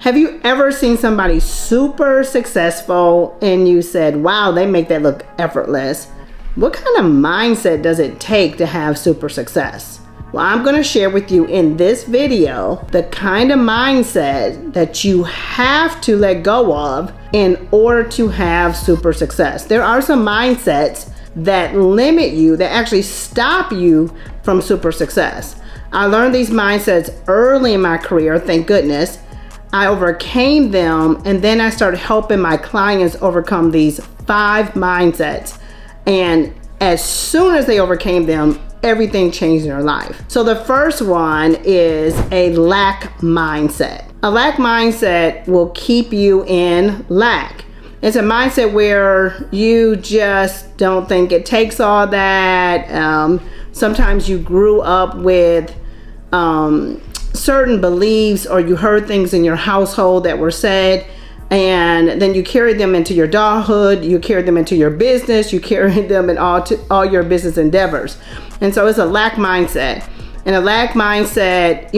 Have you ever seen somebody super successful and you said, wow, they make that look effortless? What kind of mindset does it take to have super success? Well, I'm going to share with you in this video the kind of mindset that you have to let go of in order to have super success. There are some mindsets that limit you, that actually stop you from super success. I learned these mindsets early in my career, thank goodness. I overcame them, and then I started helping my clients overcome these 5 mindsets. And as soon as they overcame them, everything changed in their life. So the first one is a lack mindset. A lack mindset will keep you in lack. It's a mindset where you just don't think it takes all that. Sometimes you grew up with certain beliefs, or you heard things in your household that were said, and then you carried them into your adulthood, you carried them into your business, you carried them in all your business endeavors. And so it's a lack mindset. And a lack mindset,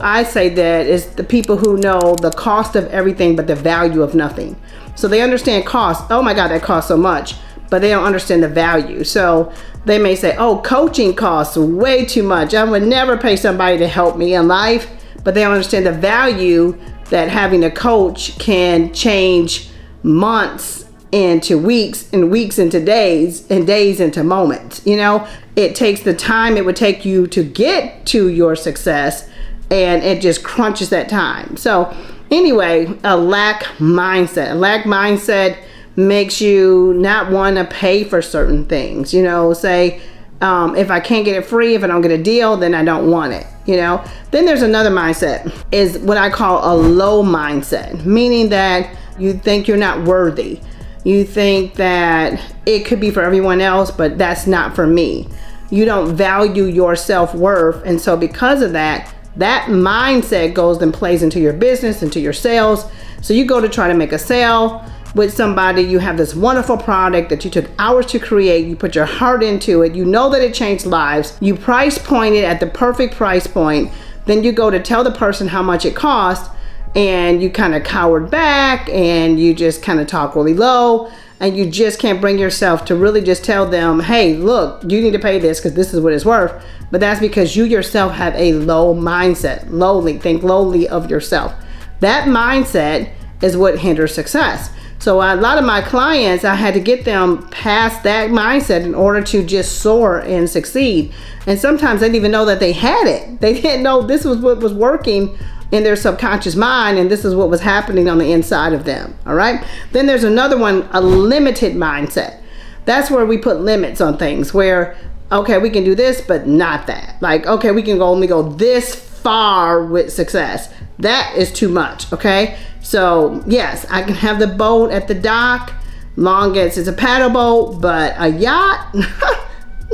I say that is the people who know the cost of everything but the value of nothing. So they understand cost. Oh my God, that costs so much, but they don't understand the value. So they may say, oh, coaching costs way too much. I would never pay somebody to help me in life, but they don't understand the value that having a coach can change months into weeks, and weeks into days, and days into moments. It takes the time it would take you to get to your success, and it just crunches that time. So anyway, a lack mindset. A lack mindset makes you not want to pay for certain things. Say, if I can't get it free, if I don't get a deal, then I don't want it. Then there's another mindset, is what I call a low mindset, meaning that you think you're not worthy. You think that it could be for everyone else, but that's not for me. You don't value your self-worth. And so because of that mindset goes and plays into your business, into your sales. So you go to try to make a sale with somebody, you have this wonderful product that you took hours to create, you put your heart into it, you know that it changed lives, you price point it at the perfect price point, then you go to tell the person how much it cost, and you kind of cowered back, and you just kind of talk really low, and you just can't bring yourself to really just tell them, hey, look, you need to pay this because this is what it's worth. But that's because you yourself have a low mindset. Lowly, think lowly of yourself. That mindset is what hinders success. So a lot of my clients, I had to get them past that mindset in order to just soar and succeed. And sometimes they didn't even know that they had it. They didn't know this was what was working in their subconscious mind, and this is what was happening on the inside of them. All right. Then there's another one, a limited mindset. That's where we put limits on things, where, okay, we can do this, but not that. Like, okay, we can only go this far with success. That is too much. Okay. So yes, I can have the boat at the dock, long as it's a paddle boat, but a yacht,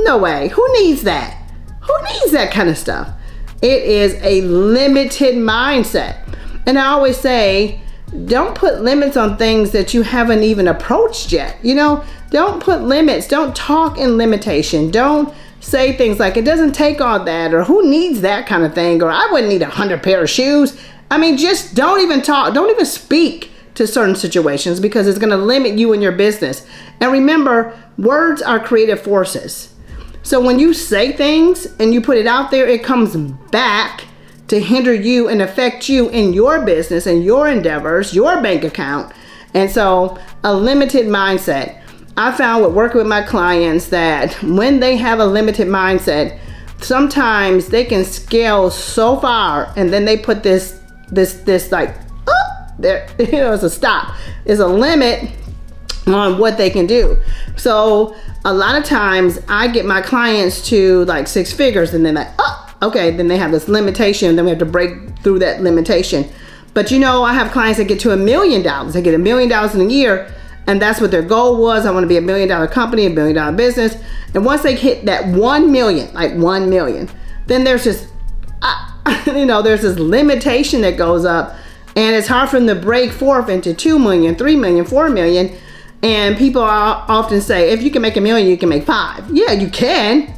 no way. Who needs that? Who needs that kind of stuff? It is a limited mindset. And I always say, don't put limits on things that you haven't even approached yet. Don't put limits. Don't talk in limitation. Don't say things like, it doesn't take all that, or who needs that kind of thing, or I wouldn't need 100 pair of shoes. I mean, just don't even talk. Don't even speak to certain situations, because it's going to limit you in your business. And remember, words are creative forces. So when you say things and you put it out there, it comes back to hinder you and affect you in your business and your endeavors, your bank account. And so a limited mindset. I found with working with my clients that when they have a limited mindset, sometimes they can scale so far, and then they put this like, oh, there, it's a stop. It's a limit on what they can do. So a lot of times I get my clients to like 6 figures, and then like, oh, okay, then they have this limitation, then we have to break through that limitation. But I have clients that get to $1 million. They get $1 million in a year, and that's what their goal was. I want to be $1 million company, $1 million business. And once they hit that 1 million, like 1 million, then there's this, there's this limitation that goes up, and it's hard for them to break forth into 2 million, 3 million, 4 million. And people often say, if you can make $1 million, you can make 5. Yeah, you can,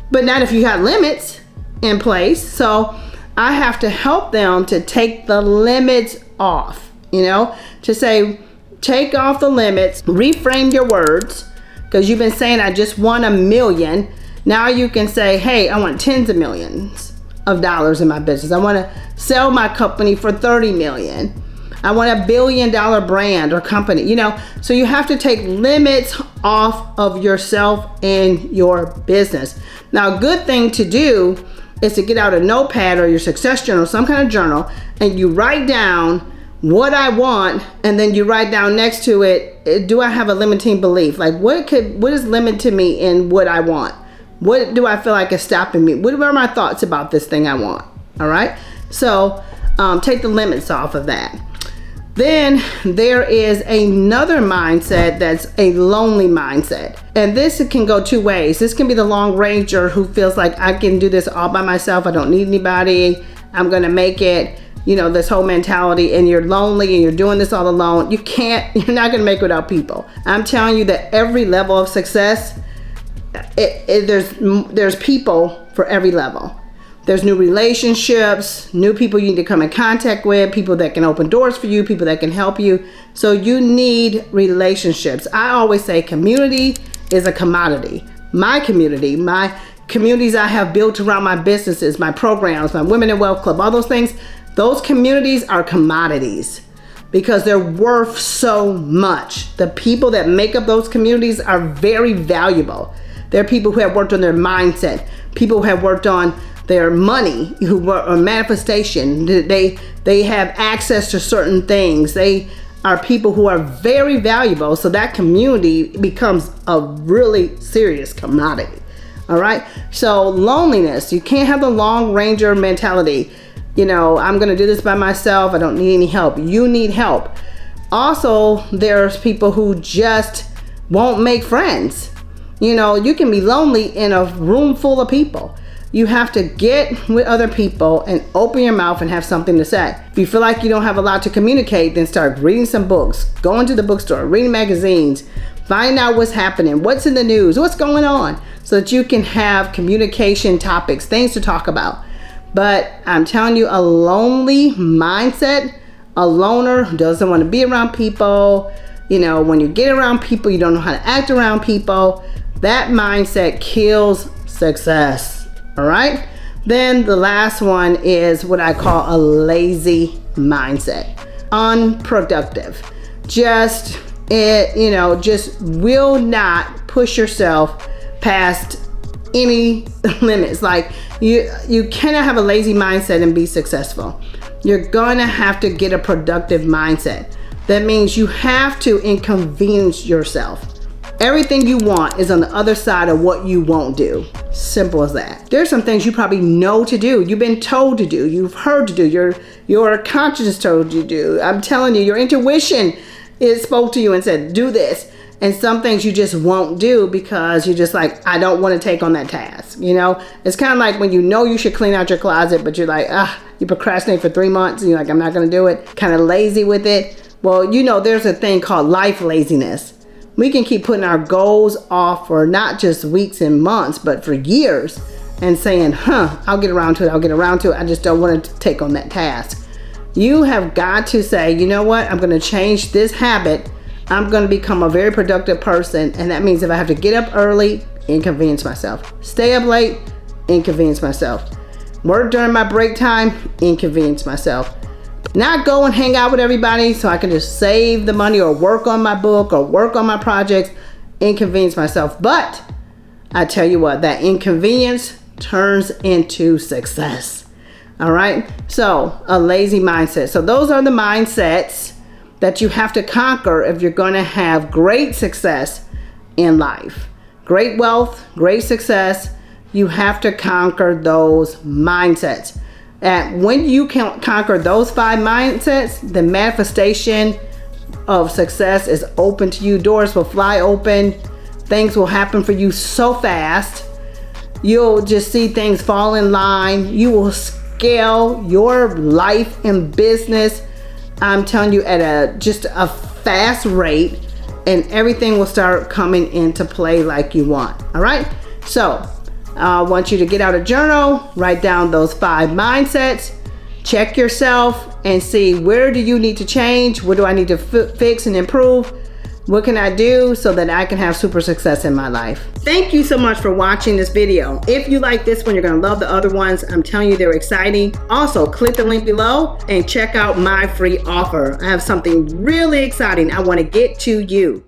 but not if you have limits in place. So I have to help them to take the limits off, to say, take off the limits, reframe your words, because you've been saying, I just want $1 million. Now you can say, hey, I want tens of millions of dollars in my business. I want to sell my company for 30 million. I want $1 billion brand or company, so you have to take limits off of yourself and your business. Now, a good thing to do is to get out a notepad or your success journal, some kind of journal, and you write down what I want, and then you write down next to it, do I have a limiting belief? Like what is limiting me in what I want? What do I feel like is stopping me? What are my thoughts about this thing I want? All right. So take the limits off of that. Then there is another mindset that's a lonely mindset. And this can go two ways. This can be the long ranger who feels like I can do this all by myself. I don't need anybody. I'm going to make it. This whole mentality, and you're lonely and you're doing this all alone. You're not going to make it without people. I'm telling you that every level of success, there's people for every level. There's new relationships, new people you need to come in contact with, people that can open doors for you, people that can help you. So you need relationships. I always say community is a commodity. My communities I have built around my businesses, my programs, my Women in Wealth Club, all those things, those communities are commodities because they're worth so much. The people that make up those communities are very valuable. They're people who have worked on their mindset, people who have worked on their money, who work on manifestation. They have access to certain things. They are people who are very valuable. So that community becomes a really serious commodity. All right. So loneliness, you can't have the long ranger mentality. I'm going to do this by myself. I don't need any help. You need help. Also, there's people who just won't make friends. You can be lonely in a room full of people. You have to get with other people and open your mouth and have something to say. If you feel like you don't have a lot to communicate, then start reading some books, going to the bookstore, reading magazines, find out what's happening, what's in the news, what's going on, so that you can have communication topics, things to talk about. But I'm telling you, a lonely mindset, a loner who doesn't want to be around people, when you get around people, you don't know how to act around people. That mindset kills success. All right. Then the last one is what I call a lazy mindset. Unproductive. Just will not push yourself past any limits. Like you cannot have a lazy mindset and be successful. You're gonna have to get a productive mindset. That means you have to inconvenience yourself. Everything you want is on the other side of what you won't do. Simple as that. There's some things you probably know to do. You've been told to do. You've heard to do. Your conscience told you to do. I'm telling you, your intuition spoke to you and said, do this. And some things you just won't do because you're just like, I don't want to take on that task. It's kind of like when you should clean out your closet, but you're like, you procrastinate for 3 months and you're like, I'm not going to do it. Kind of lazy with it. Well, there's a thing called life laziness. We can keep putting our goals off for not just weeks and months, but for years and saying, I'll get around to it. I just don't want to take on that task. You have got to say, you know what? I'm going to change this habit. I'm going to become a very productive person. And that means if I have to get up early, inconvenience myself. Stay up late, inconvenience myself. Work during my break time, inconvenience myself. Not go and hang out with everybody so I can just save the money or work on my book or work on my projects, inconvenience myself. But I tell you what, that inconvenience turns into success. All right. So a lazy mindset. So those are the mindsets that you have to conquer if you're going to have great success in life. Great wealth, great success. You have to conquer those mindsets. And when you can conquer those 5 mindsets, the manifestation of success is open to you. Doors will fly open. Things will happen for you so fast. You'll just see things fall in line. You will scale your life and business, I'm telling you, at just a fast rate, and everything will start coming into play like you want. All right. So I want you to get out a journal, write down those 5 mindsets, check yourself and see, where do you need to change? What do I need to fix and improve? What can I do so that I can have super success in my life? Thank you so much for watching this video. If you like this one, you're gonna love the other ones. I'm telling you, they're exciting. Also, click the link below and check out my free offer. I have something really exciting I wanna get to you.